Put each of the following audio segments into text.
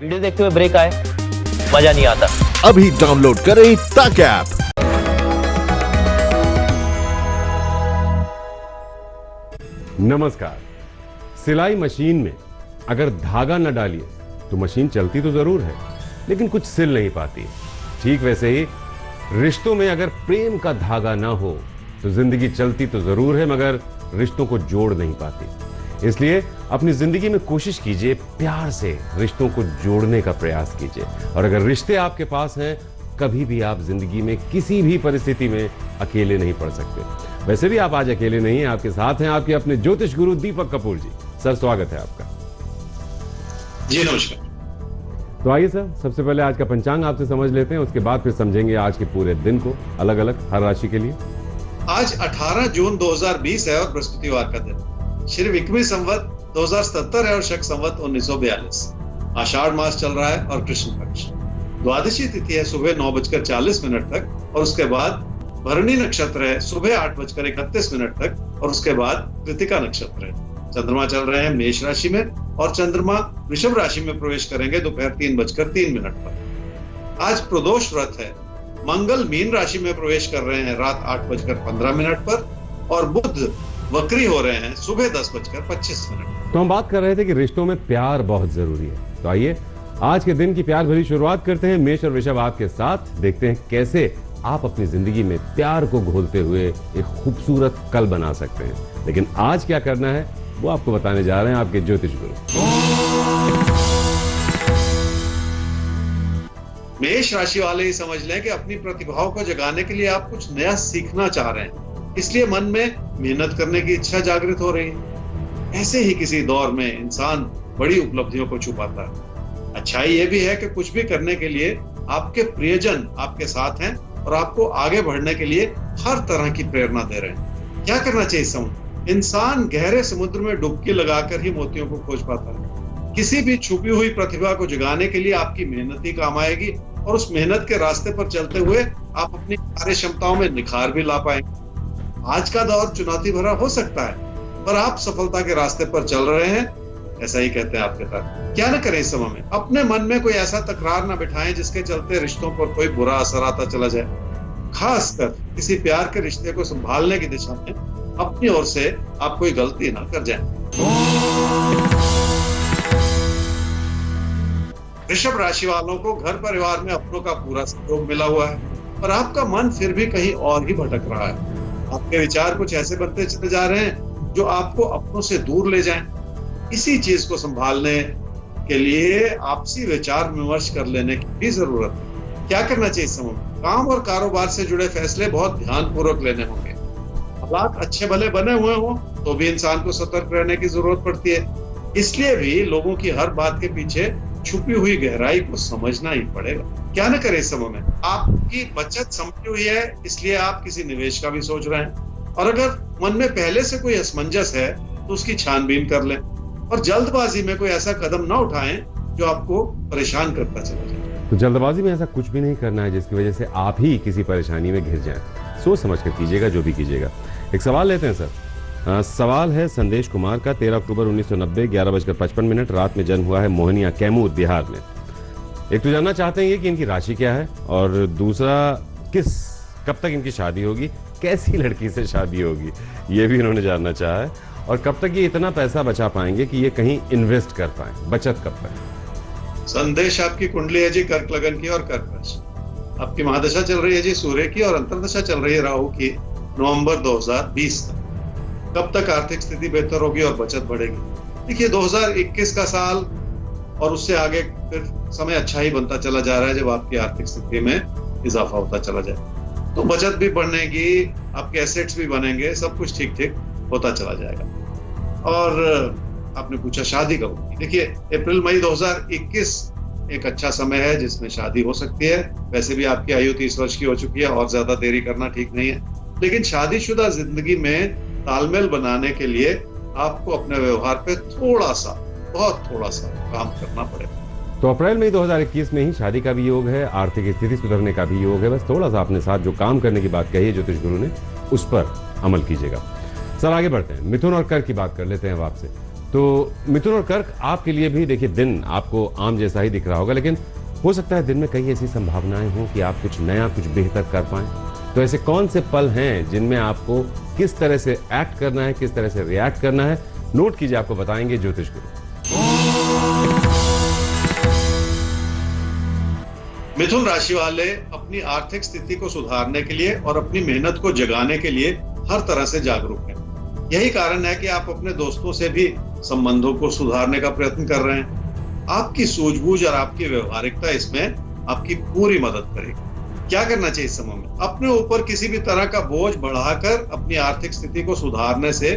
Video देखते हुए break आए, मजा नहीं आता। अभी डाउनलोड करें तक ऐप। नमस्कार। सिलाई मशीन में अगर धागा न डालिए तो मशीन चलती तो जरूर है, लेकिन कुछ सिल नहीं पाती। ठीक वैसे ही रिश्तों में अगर प्रेम का धागा ना हो तो जिंदगी चलती तो जरूर है, मगर रिश्तों को जोड़ नहीं पाती। इसलिए अपनी जिंदगी में कोशिश कीजिए, प्यार से रिश्तों को जोड़ने का प्रयास कीजिए। और अगर रिश्ते आपके पास हैं, कभी भी आप जिंदगी में किसी भी परिस्थिति में अकेले नहीं पड़ सकते। वैसे भी आप आज अकेले नहीं हैं, आपके साथ हैं आपके अपने ज्योतिष गुरु दीपक कपूर जी। सर, स्वागत है आपका। जी नमस्कार। तो आइए सर, सबसे पहले आज का पंचांग आपसे समझ लेते हैं, उसके बाद फिर समझेंगे आज के पूरे दिन को अलग अलग हर राशि के लिए। आज 18 जून 2020 है और बृहस्पतिवार का दिन। श्री विक्रमी संवत 2077 है और शक संवत 1942। आषाढ़ मास चल रहा है और कृष्ण पक्ष। द्वादशी तिथि है सुबह 9:40 तक और उसके बाद भरणी नक्षत्र है सुबह 8:31 तक और उसके बाद कृतिका नक्षत्र है। चंद्रमा चल रहे हैं मेष राशि में और चंद्रमा वृषभ राशि में प्रवेश करेंगे दोपहर 3:03 पर। आज प्रदोष व्रत है। मंगल मीन राशि में प्रवेश कर रहे हैं रात 8:15 पर और बुध वक्री हो रहे हैं सुबह 10:25। तो हम बात कर रहे थे कि रिश्तों में प्यार बहुत जरूरी है। तो आइए आज के दिन की प्यार भरी शुरुआत करते हैं। मेष और वृषभ आपके साथ, देखते हैं कैसे आप अपनी जिंदगी में प्यार को घोलते हुए एक खूबसूरत कल बना सकते हैं। लेकिन आज क्या करना है वो आपको बताने जा रहे हैं आपके ज्योतिष गुरु। मेष राशि वाले ही समझ लें कि अपनी प्रतिभाओं को जगाने के लिए आप कुछ नया सीखना चाह रहे हैं, इसलिए मन में मेहनत करने की इच्छा जागृत हो रही है। ऐसे ही किसी दौर में इंसान बड़ी उपलब्धियों को छुपाता है। अच्छाई यह भी है कि कुछ भी करने के लिए आपके प्रियजन आपके साथ हैं और आपको आगे बढ़ने के लिए हर तरह की प्रेरणा दे रहे हैं। क्या करना चाहिए इस समय? इंसान गहरे समुद्र में डुबकी लगाकर ही मोतियों को खोज पाता है। किसी भी छुपी हुई प्रतिभा को जगाने के लिए आपकी मेहनत ही काम आएगी और उस मेहनत के रास्ते पर चलते हुए आप अपनी कार्य क्षमताओं में निखार भी ला पाएंगे। आज का दौर चुनौती भरा हो सकता है, पर आप सफलता के रास्ते पर चल रहे हैं, ऐसा ही कहते हैं आपके साथ। क्या न करें इस समय में? अपने मन में कोई ऐसा तकरार न बिठाएं जिसके चलते रिश्तों पर कोई बुरा असर आता चला जाए। खासकर किसी प्यार के रिश्ते को संभालने की दिशा में अपनी ओर से आप कोई गलती ना कर जाएं। वृषभ राशि वालों को घर परिवार में अपनों का पूरा सहयोग मिला हुआ है, पर आपका मन फिर भी कहीं और ही भटक रहा है। आपके विचार कुछ ऐसे बनते चले जा रहे हैं जो आपको अपनों से दूर ले जाएं। इसी चीज को संभालने के लिए आपसी विचार विमर्श कर लेने की भी जरूरत है। क्या करना चाहिए इस समय? काम और कारोबार से जुड़े फैसले बहुत ध्यानपूर्वक लेने होंगे। हालात अच्छे भले बने हुए हों तो भी इंसान को सतर्क रहने की जरूरत पड़ती है। इसलिए भी लोगों की हर बात के पीछे छुपी हुई गहराई को समझना ही पड़ेगा। क्या न करें इस समय में? आपकी बचत संभली हुई है, इसलिए आप किसी निवेश का भी सोच रहे हैं। और अगर मन में पहले से कोई असमंजस है तो उसकी छानबीन कर लें और जल्दबाजी में कोई ऐसा कदम ना उठाएं जो आपको परेशान करता चला जाए। तो जल्दबाजी में ऐसा कुछ भी नहीं करना है जिसकी वजह से आप ही किसी परेशानी में घिर जाएं। सोच समझ कर कीजिएगा जो भी कीजिएगा। एक सवाल लेते हैं सर। सवाल है संदेश कुमार का। 13 अक्टूबर 1990 11:55 रात में जन्म हुआ है मोहनिया, कैमूर, बिहार में। एक तो जानना चाहते हैं ये कि इनकी राशि क्या है, और दूसरा कब तक इनकी शादी होगी, कैसी लड़की से शादी होगी, ये भी इन्होंने जानना चाहा है। और कब तक ये इतना पैसा बचा पाएंगे कि ये कहीं इन्वेस्ट कर पाए, बचत कब तक? संदेश आपकी कुंडली है जी कर्क लगन की और कर्क राशि। आपकी महादशा चल रही है जी सूर्य की और अंतर्दशा चल रही है राहु की नवंबर 2020 तक। कब तक आर्थिक स्थिति बेहतर होगी और बचत बढ़ेगी? देखिए 2021 का साल और उससे आगे फिर समय अच्छा ही बनता चला जा रहा है जब आपकी आर्थिक स्थिति में इजाफा होता चला जाए तो बचत भी बढ़ेगी, आपके एसेट्स भी बनेंगे, सब कुछ ठीक ठीक होता चला जाएगा। और आपने पूछा शादी कब होगी? देखिए अप्रैल मई 2021 एक अच्छा समय है जिसमें शादी हो सकती है। वैसे भी आपकी आयु 30 वर्ष की हो चुकी है और ज्यादा देरी करना ठीक नहीं है, लेकिन शादीशुदा जिंदगी में तालमेल बनाने के लिए आपको अपने व्यवहार पे बहुत थोड़ा सा काम करना पड़ेगा। तो अप्रैल मई 2021 में ही शादी का भी योग है, आर्थिक स्थिति सुधरने का भी योग है। बस थोड़ा सा अपने साथ जो काम करने की बात कही है ज्योतिष गुरु ने, उस पर अमल कीजिएगा। सर आगे बढ़ते हैं, मिथुन और कर्क की बात कर लेते हैं अब आपसे। तो मिथुन और कर्क, आपके लिए भी देखिए दिन आपको आम जैसा ही दिख रहा होगा, लेकिन हो सकता है दिन में कई ऐसी संभावनाएं हों कि आप कुछ नया, कुछ बेहतर कर पाएं। तो ऐसे कौन से पल हैं जिनमें आपको किस तरह से एक्ट करना है, किस तरह से रिएक्ट करना है, नोट कीजिए, आपको बताएंगे ज्योतिष गुरु। मिथुन राशि वाले अपनी आर्थिक स्थिति को सुधारने के लिए और अपनी मेहनत को जगाने के लिए हर तरह से जागरूक हैं। यही कारण है कि आप अपने दोस्तों से भी संबंधों को सुधारने का प्रयत्न कर रहे हैं। आपकी सूझबूझ और आपकी व्यवहारिकता इसमें आपकी पूरी मदद करेगी। क्या करना चाहिए इस समय में? अपने ऊपर किसी भी तरह का बोझ बढ़ाकर अपनी आर्थिक स्थिति को सुधारने से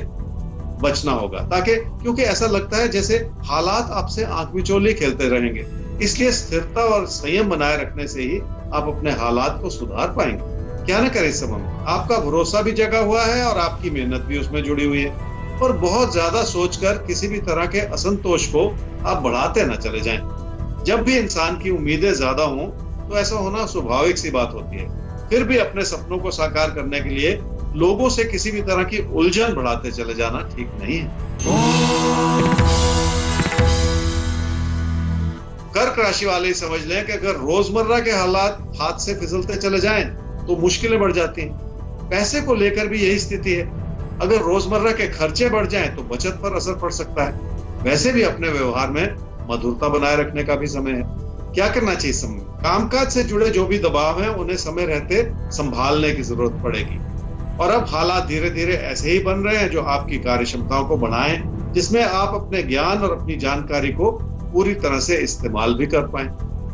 बचना होगा, ताकि क्योंकि ऐसा लगता है जैसे हालात आपसे आंख मिचौली खेलते रहेंगे। इसलिए स्थिरता और संयम बनाए रखने से ही आप अपने हालात को सुधार पाएंगे। क्या न करें इस समय में? आपका भरोसा भी जगा हुआ है और आपकी मेहनत भी उसमें जुड़ी हुई है। और बहुत ज्यादा सोचकर किसी भी तरह के असंतोष को आप बढ़ाते न चले जाएं। जब भी इंसान की उम्मीदें ज्यादा हों तो ऐसा होना स्वाभाविक सी बात होती है। फिर भी अपने सपनों को साकार करने के लिए लोगों से किसी भी तरह की उलझन बढ़ाते चले जाना ठीक नहीं है। कर्क राशि वाले समझ लें कि अगर रोजमर्रा के हालात हाथ से फिसलते चले जाएं तो मुश्किलें बढ़ जाती हैं। पैसे को लेकर भी यही स्थिति है। अगर रोजमर्रा के खर्चे बढ़ जाएं तो बचत पर असर पड़ सकता है। वैसे भी अपने व्यवहार में मधुरता बनाए रखने का भी समय है। क्या करना चाहिए समय? कामकाज से जुड़े जो भी दबाव हैं उन्हें समय रहते संभालने की जरूरत पड़ेगी। और अब हालात धीरे धीरे ऐसे ही बन रहे हैं जो आपकी कार्य क्षमताओं को बढ़ाएं, जिसमें आप अपने ज्ञान और अपनी जानकारी को पूरी तरह से इस्तेमाल भी कर पाएं।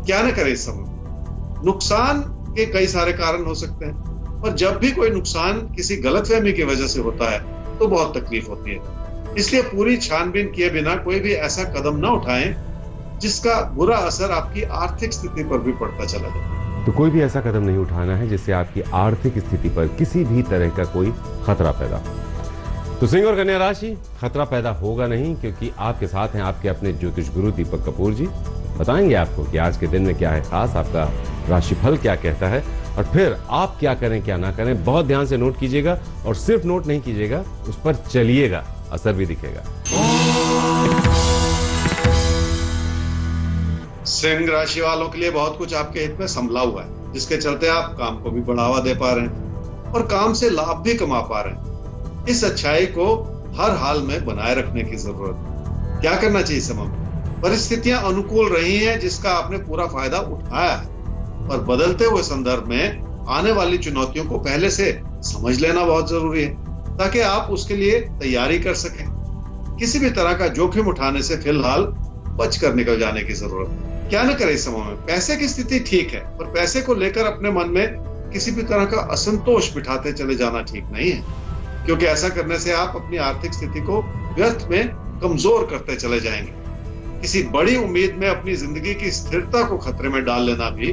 क्या न करें इस समय? नुकसान के कई सारे कारण हो सकते हैं, और जब भी कोई नुकसान किसी गलतफहमी की वजह से होता है तो बहुत तकलीफ होती है। इसलिए पूरी छानबीन किए बिना कोई भी ऐसा कदम ना उठाएं जिसका बुरा असर आपकी आर्थिक स्थिति पर भी पड़ता चला जाए। तो कोई भी ऐसा कदम नहीं उठाना है जिससे आपकी आर्थिक स्थिति पर किसी भी तरह का कोई खतरा पैदा हो। तो सिंह और कन्या राशि, खतरा पैदा होगा नहीं, क्योंकि आपके साथ हैं आपके अपने ज्योतिष गुरु दीपक कपूर जी। बताएंगे आपको कि आज के दिन में क्या है खास, आपका राशिफल क्या कहता है, और फिर आप क्या करें क्या ना करें। बहुत ध्यान से नोट कीजिएगा, और सिर्फ नोट नहीं कीजिएगा, उस पर चलिएगा, असर भी दिखेगा। सिंह राशि वालों के लिए बहुत कुछ आपके हित में संभला हुआ है, जिसके चलते आप काम को भी बढ़ावा दे पा रहे हैं और काम से लाभ भी कमा पा रहे हैं। इस अच्छाई को हर हाल में बनाए रखने की जरूरत है। क्या करना चाहिए समय में? परिस्थितियां अनुकूल रही हैं जिसका आपने पूरा फायदा उठाया है, और बदलते हुए संदर्भ में आने वाली चुनौतियों को पहले से समझ लेना बहुत जरूरी है, ताकि आप उसके लिए तैयारी कर सकें। किसी भी तरह का जोखिम उठाने से फिलहाल बचकर निकल जाने की जरूरत है। क्या न करें इस समय में? पैसे की स्थिति ठीक है, पर पैसे को लेकर अपने मन में किसी भी तरह का असंतोष बिठाते चले जाना ठीक नहीं है, क्योंकि ऐसा करने से आप अपनी आर्थिक स्थिति को व्यर्थ में कमजोर करते चले जाएंगे। किसी बड़ी उम्मीद में अपनी जिंदगी की स्थिरता को खतरे में डाल लेना भी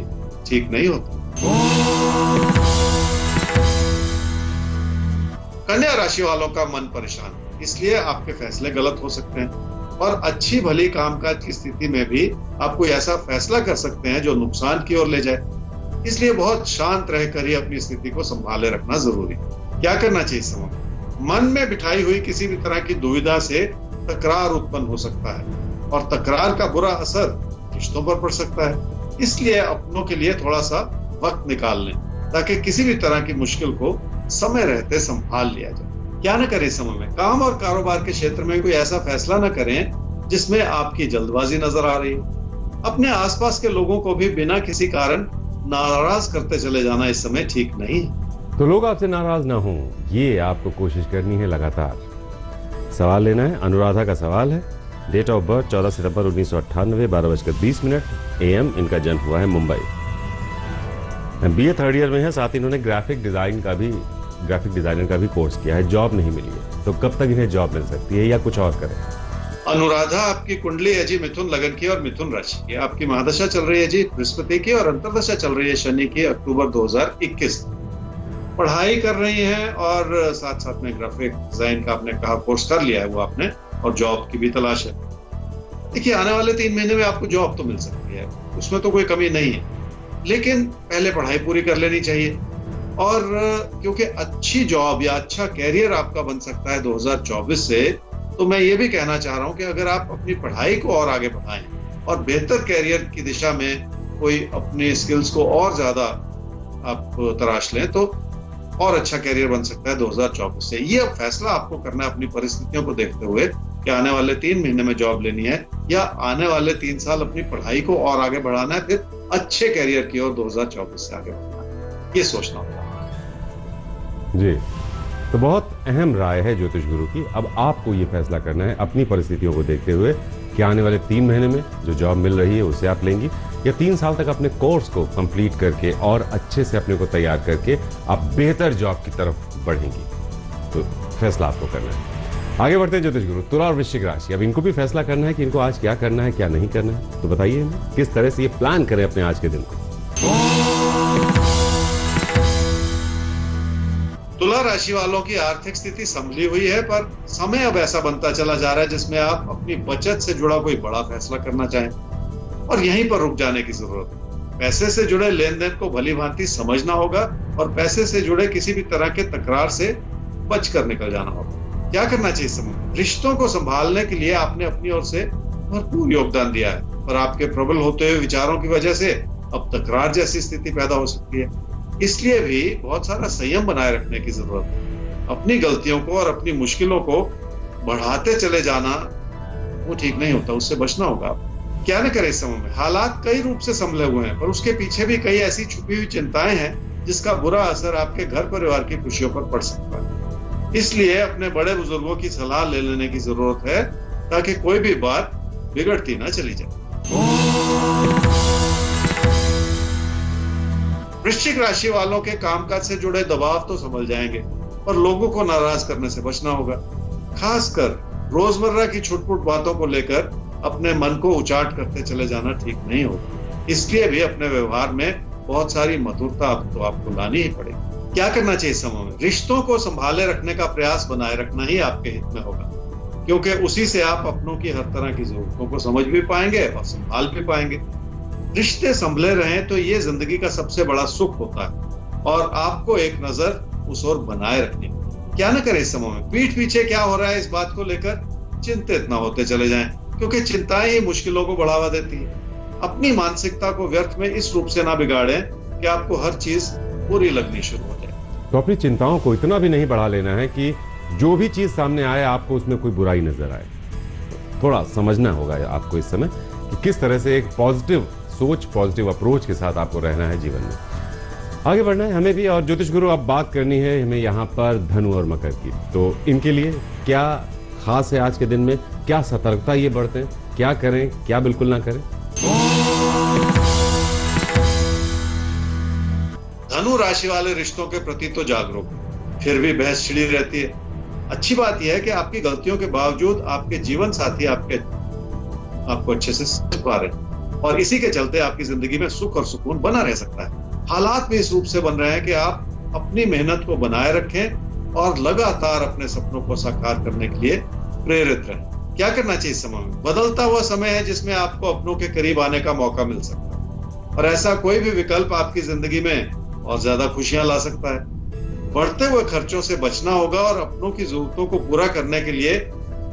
ठीक नहीं होता। कन्या राशि वालों का मन परेशान, इसलिए आपके फैसले गलत हो सकते हैं, और अच्छी भली कामकाज की स्थिति में भी आप कोई ऐसा फैसला कर सकते हैं जो नुकसान की ओर ले जाए। इसलिए बहुत शांत रहकर ही अपनी स्थिति को संभाले रखना जरूरी है। क्या करना चाहिए इस समय? मन में बिठाई हुई किसी भी तरह की दुविधा से तकरार उत्पन्न हो सकता है, और तकरार का बुरा असर रिश्तों पर पड़ सकता है। इसलिए अपनों के लिए थोड़ा सा वक्त निकाल लें, ताकि किसी भी तरह की मुश्किल को समय रहते संभाल लिया जाए। क्या न करें समय में? काम और कारोबार के क्षेत्र में कोई ऐसा फैसला न करें जिसमें आपकी जल्दबाजी नजर आ रही हो। अपने आसपास के लोगों को भी बिना किसी कारण नाराज करते चले जाना इस समय ठीक नहीं है। तो लोग आपसे नाराज ना हों, ये आपको कोशिश करनी है लगातार। सवाल लेना है। अनुराधा का सवाल है, डेट ऑफ बर्थ 14 सितंबर 1998, 12:20 AM। इनका जन्म हुआ है मुंबई। BA थर्ड ईयर में है, साथ ही इन्होंने ग्राफिक डिजाइनर का भी कोर्स किया है। जॉब नहीं मिली है, तो कब तक इन्हें जॉब मिल सकती है, या कुछ और करें? अनुराधा, आपकी कुंडली है जी मिथुन लगन की और मिथुन राशि की। आपकी महादशा चल रही है जी बृहस्पति की, और अंतर्दशा चल रही है शनि की, अक्टूबर 2021। पढ़ाई कर रही हैं, और साथ साथ में ग्राफिक डिजाइन का आपने कहा कोर्स कर लिया है वो आपने, और जॉब की भी तलाश है। देखिए, आने वाले 3 महीने में आपको जॉब तो मिल सकती है, उसमें तो कोई कमी नहीं है, लेकिन पहले पढ़ाई पूरी कर लेनी चाहिए। और क्योंकि अच्छी जॉब या अच्छा कैरियर आपका बन सकता है 2024 से, तो मैं ये भी कहना चाह रहा हूं कि अगर आप अपनी पढ़ाई को और आगे बढ़ाएं और बेहतर कैरियर की दिशा में कोई अपनी स्किल्स को और ज्यादा आप तराश लें तो और अच्छा कैरियर बन सकता है 2024 से। ये अब फैसला आपको करना है अपनी परिस्थितियों को देखते हुए कि आने वाले 3 महीने में जॉब लेनी है या आने वाले 3 साल अपनी पढ़ाई को और आगे बढ़ाना है, फिर अच्छे कैरियर की ओर 2024 से आगे बढ़ना है, ये सोचना होगा। जी, तो बहुत अहम राय है ज्योतिष गुरु की। अब आपको ये फैसला करना है अपनी परिस्थितियों को देखते हुए कि आने वाले 3 महीने में जो जॉब मिल रही है उसे आप लेंगी या 3 साल तक अपने कोर्स को कंप्लीट करके और अच्छे से अपने को तैयार करके आप बेहतर जॉब की तरफ बढ़ेंगी। तो फैसला आपको करना है। आगे बढ़ते हैं ज्योतिष गुरु, तुला और वृश्चिक राशि। अब इनको भी फैसला करना है कि इनको आज क्या करना है क्या नहीं करना है। तो बताइए इन्हें किस तरह से ये प्लान करें अपने आज के दिन को। तुला राशि वालों की आर्थिक स्थिति संभली हुई है, पर समय अब ऐसा बनता चला जा रहा है जिसमें आप अपनी बचत से जुड़ा कोई बड़ा फैसला करना चाहें और यहीं पर रुक जाने की जरूरत है। पैसे से जुड़े लेन देन को भली भांति समझना होगा और पैसे से जुड़े किसी भी तरह के तकरार से बच कर निकल जाना होगा। क्या करना चाहिए समय? रिश्तों को संभालने के लिए आपने अपनी ओर से भरपूर योगदान दिया है, पर आपके प्रबल होते हुए विचारों की वजह से अब तकरार जैसी स्थिति पैदा हो सकती है। इसलिए भी बहुत सारा संयम बनाए रखने की जरूरत है। अपनी गलतियों को और अपनी मुश्किलों को बढ़ाते चले जाना वो ठीक नहीं होता, उससे बचना होगा। क्या न करें इस समय में? हालात कई रूप से संभले हुए हैं, पर उसके पीछे भी कई ऐसी छुपी हुई चिंताएं हैं जिसका बुरा असर आपके घर परिवार की खुशियों पर पड़ सकता है। इसलिए अपने बड़े बुजुर्गों की सलाह ले लेने की जरूरत है ताकि कोई भी बात बिगड़ती ना चली जाए। वृश्चिक राशि वालों के कामकाज से जुड़े दबाव तो संभल जाएंगे, पर लोगों को नाराज करने से बचना होगा। खासकर रोजमर्रा की छुटपुट बातों को लेकर अपने मन को उचाट करते चले जाना ठीक नहीं होगा। इसलिए भी अपने व्यवहार में बहुत सारी मधुरता तो आपको लानी ही पड़ेगी। क्या करना चाहिए इस समय में? रिश्तों को संभाले रखने का प्रयास बनाए रखना ही आपके हित में होगा, क्योंकि उसी से आप अपनों की हर तरह की जरूरतों को समझ भी पाएंगे और संभाल भी पाएंगे। रिश्ते संभले रहें तो ये जिंदगी का सबसे बड़ा सुख होता है और आपको एक नजर उस ओर बनाए रखनी। क्या न करें इस समय में? पीठ पीछे क्या हो रहा है इस बात को लेकर चिंतित ना होते चले जाएं, क्योंकि चिंताएं ही मुश्किलों को बढ़ावा देती है। अपनी मानसिकता को व्यर्थ में इस रूप से ना बिगाड़ें कि आपको हर चीज बुरी लगनी शुरू हो जाए। तो अपनी चिंताओं को इतना भी नहीं बढ़ा लेना है कि जो भी चीज सामने आए आपको उसमें कोई बुराई नजर आए। थोड़ा समझना होगा आपको इस समय कि किस तरह से एक पॉजिटिव सोच, पॉजिटिव अप्रोच के साथ आपको रहना है जीवन में। आगे बढ़ना है हमें भी। और ज्योतिष गुरु अब बात करनी है हमें यहाँ पर धनु और मकर की। तो इनके लिए क्या खास है आज के दिन में? क्या सतर्कता ये बरतें? क्या करें, क्या बिल्कुल ना करें? धनु राशि वाले रिश्तों के प्रति तो जागरूक, फिर भी बहस छिड़ी रहती है। अच्छी बात यह है कि आपकी गलतियों के बावजूद आपके जीवन साथी आपको अच्छे से समझ पा रहे हैं और इसी के चलते आपकी जिंदगी में सुख और सुकून बना रह सकता है। हालात भी इस रूप से बन रहे हैं कि आप अपनी मेहनत को बनाए रखें और लगातार अपने सपनों को साकार करने के लिए प्रेरित रहें। क्या करना चाहिए इस समय में? बदलता हुआ समय है जिसमें आपको अपनों के करीब आने का मौका मिल सकता है और ऐसा कोई भी विकल्प आपकी जिंदगी में और ज्यादा खुशियां ला सकता है। बढ़ते हुए खर्चों से बचना होगा और अपनों की जरूरतों को पूरा करने के लिए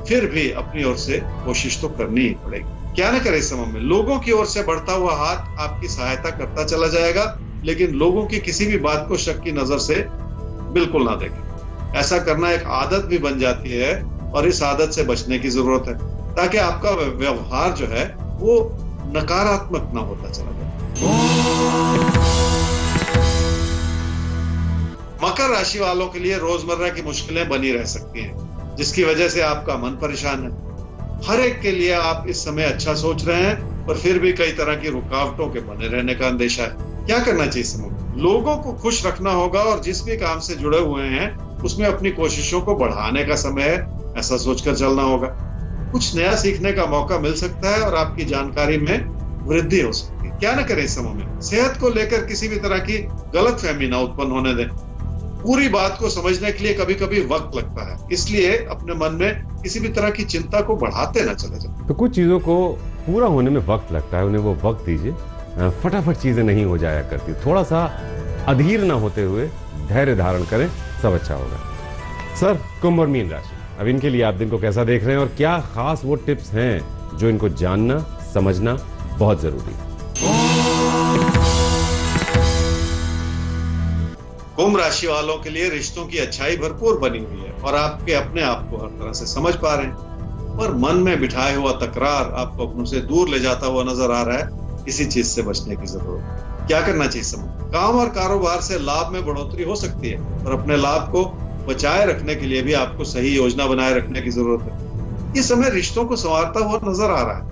फिर भी अपनी ओर से कोशिश तो करनी ही पड़ेगी। क्या न करें इस समय में? लोगों की ओर से बढ़ता हुआ हाथ आपकी सहायता करता चला जाएगा, लेकिन लोगों की किसी भी बात को शक की नजर से बिल्कुल ना देखें। ऐसा करना एक आदत भी बन जाती है और इस आदत से बचने की जरूरत है ताकि आपका व्यवहार जो है वो नकारात्मक ना होता चला जाए। मकर राशि वालों के लिए रोजमर्रा की मुश्किलें बनी रह सकती हैं, जिसकी वजह से आपका मन परेशान है। हर एक के लिए आप इस समय अच्छा सोच रहे हैं, पर फिर भी कई तरह की रुकावटों के बने रहने का अंदेशा है। क्या करना चाहिए इस समय? लोगों को खुश रखना होगा और जिस भी काम से जुड़े हुए हैं उसमें अपनी कोशिशों को बढ़ाने का समय है, ऐसा सोचकर चलना होगा। कुछ नया सीखने का मौका मिल सकता है और आपकी जानकारी में वृद्धि हो सकती है। क्या न करें इस समय में? सेहत को लेकर किसी भी तरह की गलतफहमी ना उत्पन्न होने दें। पूरी बात को समझने के लिए कभी कभी वक्त लगता है, इसलिए अपने मन में किसी भी तरह की चिंता को बढ़ाते ना चले जाए। तो कुछ चीजों को पूरा होने में वक्त लगता है, उन्हें वो वक्त दीजिए। फटाफट चीजें नहीं हो जाया करती। थोड़ा सा अधीर ना होते हुए धैर्य धारण करें, सब अच्छा होगा। सर, कुंभ और मीन राशि। अब इनके लिए आप दिन को कैसा देख रहे हैं और क्या खास वो टिप्स हैं जो इनको जानना समझना बहुत जरूरी है। कुंभ राशि वालों के लिए रिश्तों की अच्छाई भरपूर बनी हुई है और आपके अपने आप को हर तरह से समझ पा रहे हैं, और मन में बिठाए हुआ तकरार आपको अपनों से दूर ले जाता हुआ नजर आ रहा है। इसी चीज से बचने की जरूरत है। क्या करना चाहिए समय? काम और कारोबार से लाभ में बढ़ोतरी हो सकती है, और अपने लाभ को बचाए रखने के लिए भी आपको सही योजना बनाए रखने की जरूरत है। इस समय रिश्तों को संवारता हुआ नजर आ रहा है,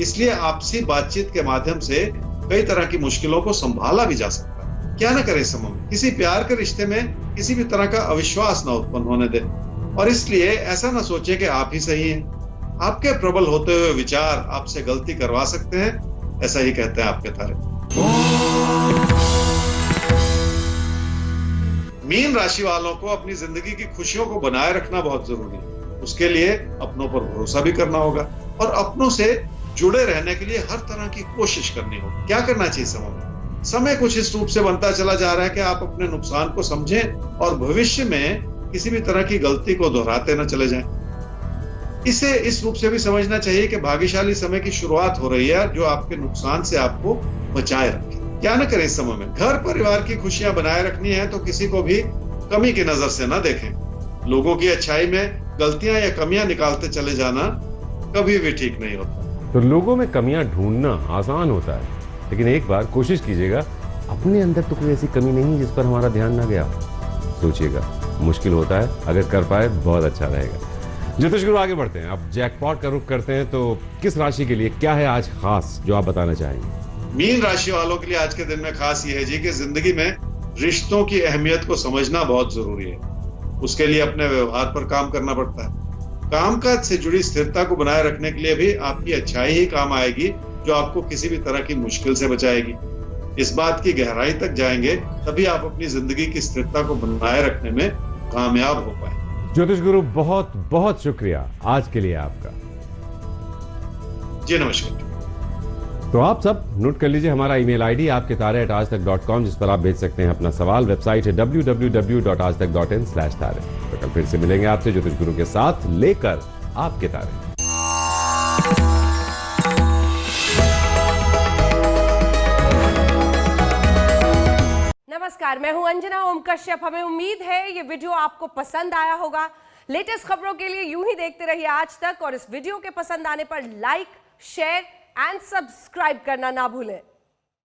इसलिए आपसी बातचीत के माध्यम से कई तरह की मुश्किलों को संभाला भी जा सकता है। क्या न करें इस समय में? किसी प्यार के रिश्ते में किसी भी तरह का अविश्वास न उत्पन्न होने दे, और इसलिए ऐसा न सोचे कि आप ही सही हैं। आपके प्रबल होते हुए विचार आपसे गलती करवा सकते हैं, ऐसा ही कहते हैं आपके तारे। मीन राशि वालों को अपनी जिंदगी की खुशियों को बनाए रखना बहुत जरूरी है। उसके लिए अपनों पर भरोसा भी करना होगा और अपनों से जुड़े रहने के लिए हर तरह की कोशिश करनी होगी। क्या करना चाहिए समय में? समय कुछ इस रूप से बनता चला जा रहा है कि आप अपने नुकसान को समझें और भविष्य में किसी भी तरह की गलती को दोहराते न चले जाएं। इसे इस रूप से भी समझना चाहिए कि भाग्यशाली समय की शुरुआत हो रही है जो आपके नुकसान से आपको बचाए रखे। क्या न करें इस समय में? घर परिवार की खुशियां बनाए रखनी है तो किसी को भी कमी की नजर से न देखें। लोगों की अच्छाई में गलतियां या कमियां निकालते चले जाना कभी भी ठीक नहीं होता। तो लोगों में कमियां ढूंढना आसान होता है, लेकिन एक बार कोशिश कीजिएगा, अपने अंदर तो कोई ऐसी कमी नहीं जिस पर हमारा ध्यान ना गया। सोचिएगा, मुश्किल होता है, अगर कर पाए बहुत अच्छा रहेगा। ज्योतिष गुरु आगे बढ़ते हैं, अब जैकपॉट का रुख करते हैं। तो किस राशि के लिए क्या है आज खास जो आप बताना चाहेंगे? मीन राशि वालों के लिए आज के दिन में खास ये है जी कि जिंदगी में रिश्तों की अहमियत को समझना बहुत जरूरी है। उसके लिए अपने व्यवहार पर काम करना पड़ता है। कामकाज से जुड़ी स्थिरता को बनाए रखने के लिए भी आपकी अच्छाई ही काम आएगी जो आपको किसी भी तरह की मुश्किल से बचाएगी। इस बात की गहराई तक जाएंगे तभी आप अपनी जिंदगी की स्थिरता को बनाए रखने में कामयाब हो पाए। ज्योतिष गुरु बहुत बहुत शुक्रिया आज के लिए आपका। जी नमस्कार। तो आप सब नोट कर लीजिए हमारा ईमेल आईडी आपके तारे@aajtak.com, जिस पर आप भेज सकते हैं अपना सवाल। वेबसाइट है www.aajtak.in/तारे। तो कल फिर से मिलेंगे आपसे ज्योतिष गुरु के साथ लेकर आपके तारे। नमस्कार, मैं हूं अंजना ओम कश्यप। हमें उम्मीद है ये वीडियो आपको पसंद आया होगा। लेटेस्ट खबरों के लिए यूं ही देखते रहिए आज तक, और इस वीडियो के पसंद आने पर लाइक, शेयर एंड सब्सक्राइब करना ना भूलें।